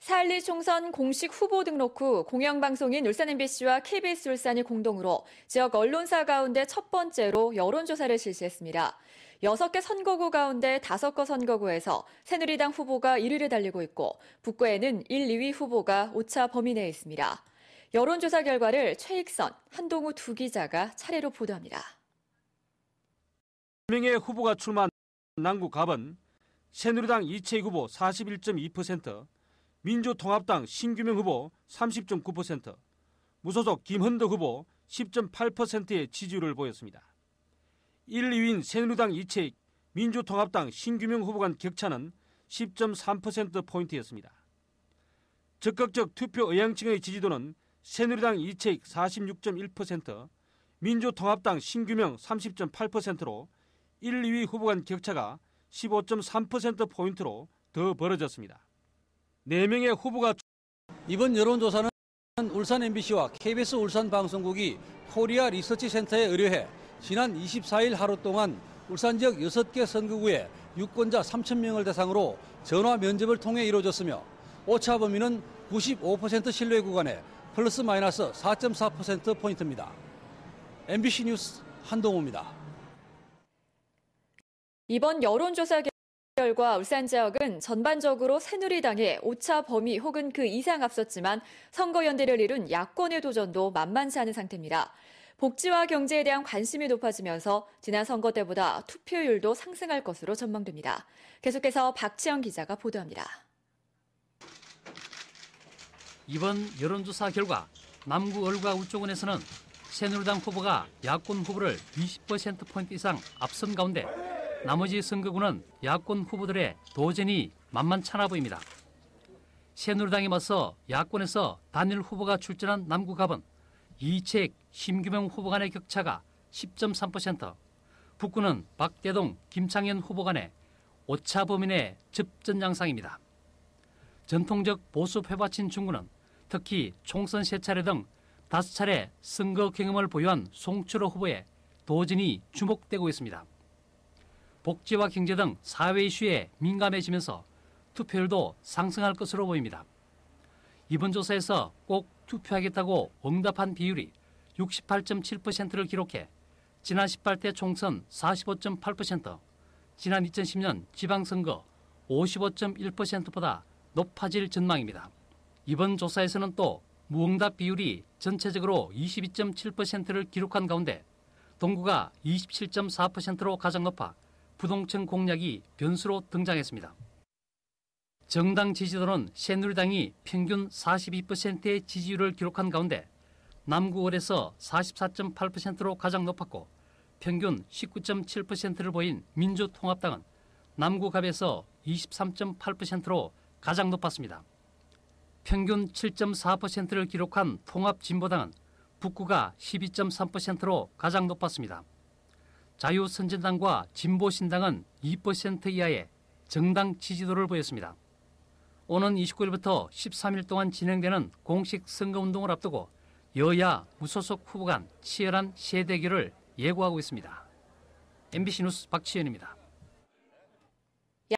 4.12 총선 공식 후보 등록 후 공영방송인 울산 MBC와 KBS 울산이 공동으로 지역 언론사 가운데 첫 번째로 여론조사를 실시했습니다. 6개 선거구 가운데 5거 선거구에서 새누리당 후보가 1위를 달리고 있고 북구에는 1, 2위 후보가 오차 범위 내에 있습니다. 여론조사 결과를 최익선, 한동우 두 기자가 차례로 보도합니다. 1명의 후보가 출마한 남구 갑은 새누리당 이채익 후보 41.2%, 민주통합당 신규명 후보 30.9%, 무소속 김헌덕 후보 10.8%의 지지율을 보였습니다. 1, 2위인 새누리당 이채익, 민주통합당 신규명 후보 간 격차는 10.3%포인트였습니다. 적극적 투표 의향층의 지지도는 새누리당 이채익 46.1%, 민주통합당 신규명 30.8%로 1, 2위 후보 간 격차가 15.3%포인트로 더 벌어졌습니다. 4명의 후보가 이번 여론조사는 울산 MBC와 KBS 울산 방송국이 코리아 리서치 센터에 의뢰해 지난 24일 하루 동안 울산 지역 6개 선거구의 유권자 3,000명을 대상으로 전화 면접을 통해 이루어졌으며 오차 범위는 95% 신뢰 구간에 플러스 마이너스 4.4%포인트입니다. MBC 뉴스 한동우입니다. 이번 여론조사 결과 울산 지역은 전반적으로 새누리당의 오차 범위 혹은 그 이상 앞섰지만 선거연대를 이룬 야권의 도전도 만만치 않은 상태입니다. 복지와 경제에 대한 관심이 높아지면서 지난 선거 때보다 투표율도 상승할 것으로 전망됩니다. 계속해서 박지영 기자가 보도합니다. 이번 여론조사 결과 남구 을과 우쪽원에서는 새누리당 후보가 야권 후보를 20%포인트 이상 앞선 가운데 나머지 선거구는 야권 후보들의 도전이 만만찮아 보입니다. 새누리당에 맞서 야권에서 단일 후보가 출전한 남구갑은 이채익, 심규명 후보 간의 격차가 10.3%, 북구는 박대동, 김창현 후보 간의 오차 범위 내 접전 양상입니다. 전통적 보수 패받친 중구는 특히 총선 3차례 등 5차례 선거 경험을 보유한 송철호 후보의 도전이 주목되고 있습니다. 복지와 경제 등 사회 이슈에 민감해지면서 투표율도 상승할 것으로 보입니다. 이번 조사에서 꼭 투표하겠다고 응답한 비율이 68.7%를 기록해 지난 18대 총선 45.8%, 지난 2010년 지방선거 55.1%보다 높아질 전망입니다. 이번 조사에서는 또 무응답 비율이 전체적으로 22.7%를 기록한 가운데 동구가 27.4%로 가장 높아 부동층 공략이 변수로 등장했습니다. 정당 지지도는 새누리당이 평균 42%의 지지율을 기록한 가운데 남구을에서 44.8%로 가장 높았고 평균 19.7%를 보인 민주통합당은 남구갑에서 23.8%로 가장 높았습니다. 평균 7.4%를 기록한 통합진보당은 북구가 12.3%로 가장 높았습니다. 자유선진당과 진보신당은 2% 이하의 정당 지지도를 보였습니다. 오는 29일부터 13일 동안 진행되는 공식 선거운동을 앞두고 여야 무소속 후보 간 치열한 세대결을 예고하고 있습니다. MBC 뉴스 박치현입니다.